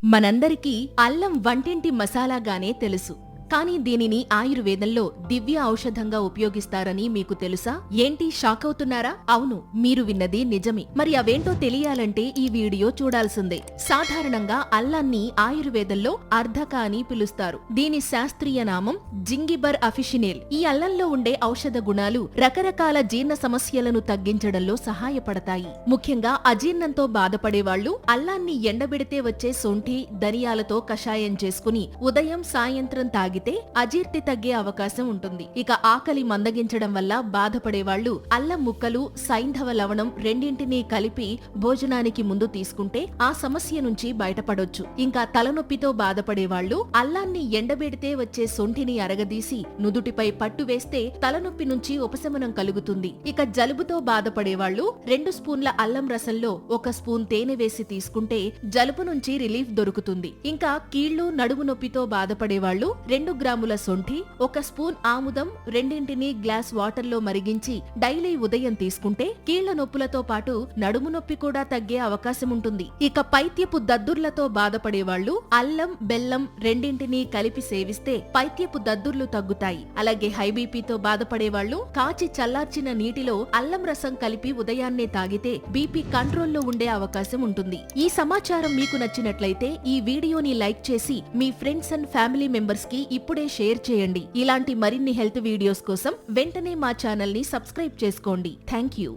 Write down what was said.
మనందరికీ అల్లం వంటింటి మసాలాగానే తెలుసు. కానీ దీనిని ఆయుర్వేదంలో దివ్య ఔషధంగా ఉపయోగిస్తారని మీకు తెలుసా? ఏంటి షాక్ అవుతున్నారా? అవును, మీరు విన్నది నిజమే. మరి అవేంటో తెలియాలంటే ఈ వీడియో చూడాల్సిందే. సాధారణంగా అల్లాన్ని ఆయుర్వేదంలో అర్ధక అని పిలుస్తారు. దీని శాస్త్రీయ నామం జింగిబర్ అఫిషినేల్. ఈ అల్లంలో ఉండే ఔషధ గుణాలు రకరకాల జీర్ణ సమస్యలను తగ్గించడంలో సహాయపడతాయి. ముఖ్యంగా అజీర్ణంతో బాధపడేవాళ్లు అల్లాన్ని ఎండబెడితే వచ్చే సొంఠి, ధనియాలతో కషాయం చేసుకుని ఉదయం సాయంత్రం తాగి అజీర్తి తగ్గే అవకాశం ఉంటుంది. ఇక ఆకలి మందగించడం వల్ల బాధపడేవాళ్లు అల్లం ముక్కలు, సైంధవ లవణం రెండింటినీ కలిపి భోజనానికి ముందు తీసుకుంటే ఆ సమస్య నుంచి బయటపడొచ్చు. ఇంకా తలనొప్పితో బాధపడేవాళ్లు అల్లాన్ని ఎండబెడితే వచ్చే సొంఠిని అరగదీసి నుదుటిపై పట్టు వేస్తే తలనొప్పి నుంచి ఉపశమనం కలుగుతుంది. ఇక జలుబుతో బాధపడేవాళ్లు 2 స్పూన్ల అల్లం రసంలో 1 స్పూన్ తేనె వేసి తీసుకుంటే జలుబు నుంచి రిలీఫ్ దొరుకుతుంది. ఇంకా కీళ్లు, నడుము నొప్పితో బాధపడేవాళ్లు 2 గ్రాముల సొంఠి, 1 స్పూన్ ఆముదం రెండింటినీ గ్లాస్ వాటర్లో మరిగించి డైలీ ఉదయం తీసుకుంటే కీళ్ల నొప్పులతో పాటు నడుము నొప్పి కూడా తగ్గే అవకాశం ఉంటుంది. ఇక పైత్యపు దద్దుర్లతో బాధపడేవాళ్లు అల్లం, బెల్లం రెండింటినీ కలిపి సేవిస్తే పైత్యపు దద్దుర్లు తగ్గుతాయి. అలాగే హై బీపీతో బాధపడేవాళ్లు కాచి చల్లార్చిన నీటిలో అల్లం రసం కలిపి ఉదయాన్నే తాగితే బీపీ కంట్రోల్లో ఉండే అవకాశం ఉంటుంది. ఈ సమాచారం మీకు నచ్చినట్లయితే ఈ వీడియోని లైక్ చేసి మీ ఫ్రెండ్స్ అండ్ ఫ్యామిలీ మెంబర్స్ కి ఇప్పుడే షేర్ చేయండి. ఇలాంటి మరిన్ని హెల్త్ వీడియోస్ కోసం వెంటనే మా ఛానల్ ని సబ్స్క్రైబ్ చేసుకోండి. Thank you.